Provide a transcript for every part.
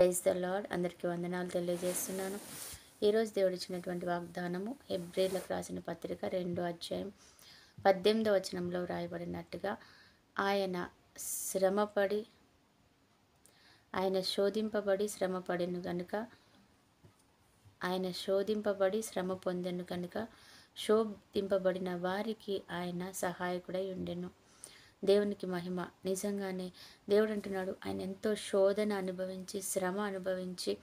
Praise the lord. అందరికీ వందనాలు తెలియజేస్తున్నాను. ఈరోజు దేవుడు ఇచ్చినటువంటి వాగ్దానము హెబ్రీలకు రాసిన పత్రిక 2వ అధ్యాయం 18వ వచనంలో వ్రాయబడినట్టుగా ఆయన శోధింపబడి శ్రమ పొందెను కనుక శోధింపబడిన వారికి ఆయన సహాయకుడై ఉండెను. దేవునికి మహిమ. నిజంగానే దేవుడు అంటున్నాడు, ఆయన ఎంతో శోధన అనుభవించి శ్రమ అనుభవించి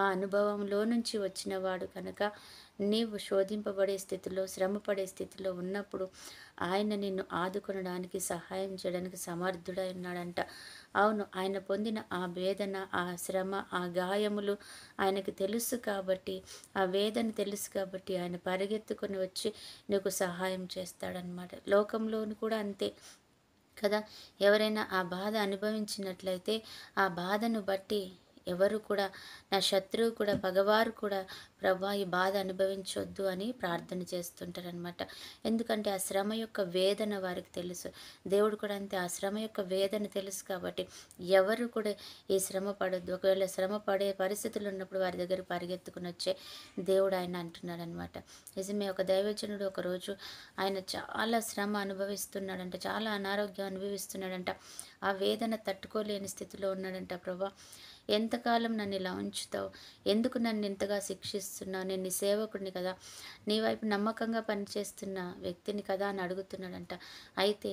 ఆ అనుభవంలో నుంచి వచ్చినవాడు కనుక నీవు శోధింపబడే స్థితిలో శ్రమపడే స్థితిలో ఉన్నప్పుడు ఆయన నిన్ను ఆదుకొనడానికి సహాయం చేయడానికి సమర్థుడై ఉన్నాడంట. అవును, ఆయన పొందిన ఆ వేదన, ఆ శ్రమ, ఆ గాయములు ఆయనకి తెలుసు కాబట్టి, ఆ వేదన తెలుసు కాబట్టి ఆయన పరిగెత్తుకొని వచ్చి నీకు సహాయం చేస్తాడనమాట. లోకంలోని కూడా అంతే కదా. ఎవరైనా ఆ బాధ అనుభవించినట్లయితే ఆ బాధను బట్టి ఎవరు కూడా, నా శత్రువు కూడా, పగవారు కూడా ప్రభా ఈ బాధ అనుభవించొద్దు అని ప్రార్థన చేస్తుంటారనమాట. ఎందుకంటే ఆ శ్రమ యొక్క వేదన వారికి తెలుసు. దేవుడు కూడా అంతే, ఆ శ్రమ యొక్క వేదన తెలుసు కాబట్టి ఎవరు కూడా ఈ శ్రమ పడొద్దు. ఒకవేళ శ్రమ పడే పరిస్థితులు ఉన్నప్పుడు వారి దగ్గర పరిగెత్తుకుని వచ్చే దేవుడు ఆయన అంటున్నాడు అనమాట. నిజమే, ఒక దైవజనుడు ఒకరోజు ఆయన చాలా శ్రమ అనుభవిస్తున్నాడంట, చాలా అనారోగ్యం అనుభవిస్తున్నాడంట, ఆ వేదన తట్టుకోలేని స్థితిలో ఉన్నాడంట. ప్రభా, ఎంతకాలం నన్ను ఇలా ఉంచుతావు, ఎందుకు నన్ను ఇంతగా శిక్షిస్తున్నావు, నేను నీ సేవకుడిని కదా, నీ వైపు నమ్మకంగా పనిచేస్తున్న వ్యక్తిని కదా అని అడుగుతున్నాడంట. అయితే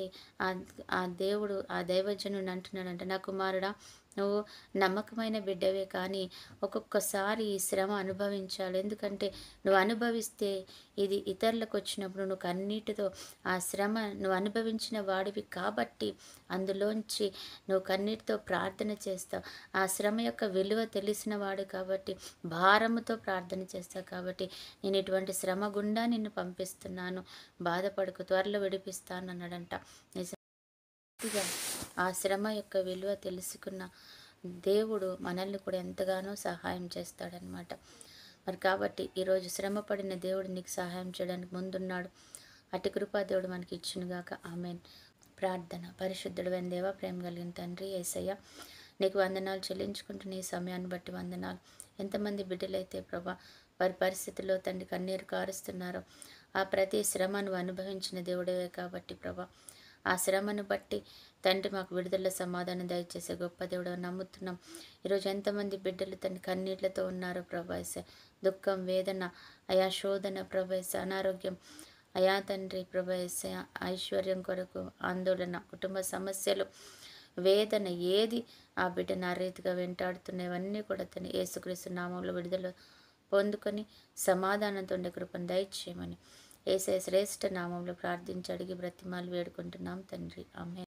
ఆ దేవుడు ఆ దైవజనుడు అంటున్నాడంట, నా కుమారుడా, నువ్వు నమ్మకమైన బిడ్డవే, కానీ ఒక్కొక్కసారి ఈ శ్రమ అనుభవించాలి. ఎందుకంటే నువ్వు అనుభవిస్తే ఇది ఇతరులకు వచ్చినప్పుడు నువ్వు కన్నీటితో ఆ శ్రమ నువ్వు అనుభవించిన వాడివి కాబట్టి అందులోంచి నువ్వు కన్నీటితో ప్రార్థన చేస్తావు. ఆ శ్రమ యొక్క విలువ తెలిసిన వాడు కాబట్టి భారముతో ప్రార్థన చేస్తావు. కాబట్టి నేను ఇటువంటి శ్రమ గుండా నిన్ను పంపిస్తున్నాను, బాధపడకు, త్వరలో విడిపిస్తాను అన్నాడంట. నిజంగా ఆ శ్రమ యొక్క విలువ తెలుసుకున్న దేవుడు మనల్ని కూడా ఎంతగానో సహాయం చేస్తాడనమాట. మరి కాబట్టి ఈరోజు శ్రమ పడిన దేవుడు నీకు సహాయం చేయడానికి ముందున్నాడు. అటు కృపా దేవుడు మనకి ఇచ్చునుగాక. ఆమెన్. ప్రార్థన. పరిశుద్ధుడైన దేవా, ప్రేమ కలిగిన తండ్రి యేసయ్య, నీకు వందనాలు చెల్లించుకుంటున్న ఈ సమయాన్ని బట్టి వందనాలు. ఎంతమంది బిడ్డలైతే ప్రభా వారి పరిస్థితుల్లో తండ్రి కన్నీరు కారుస్తున్నారో ఆ ప్రతి శ్రమను అనుభవించిన దేవుడేవే కాబట్టి ప్రభా ఆ శ్రమను బట్టి తండ్రి మాకు విడుదల సమాధానం దయచేసే గొప్ప దేవుడు నమ్ముతున్నాం. ఈరోజు ఎంతమంది బిడ్డలు తండ్రి కన్నీళ్లతో ఉన్నారో ప్రభాస, దుఃఖం, వేదన, అయా శోధన ప్రభాస, అనారోగ్యం, అయా తండ్రి ప్రభాస, ఐశ్వర్యం కొరకు ఆందోళన, కుటుంబ సమస్యలు, వేదన, ఏది ఆ బిడ్డను ఆ రీతిగా వెంటాడుతున్నవన్నీ కూడా తను యేసుక్రీస్తు నామంలో విడుదల పొందుకొని సమాధానంతో ఉండే కృపను దయచేయమని యేసయ్య శ్రేష్ఠ నామంలో ప్రార్థించి అడిగి బ్రతిమాలు వేడుకుంటున్నాం తండ్రి. ఆమేన్.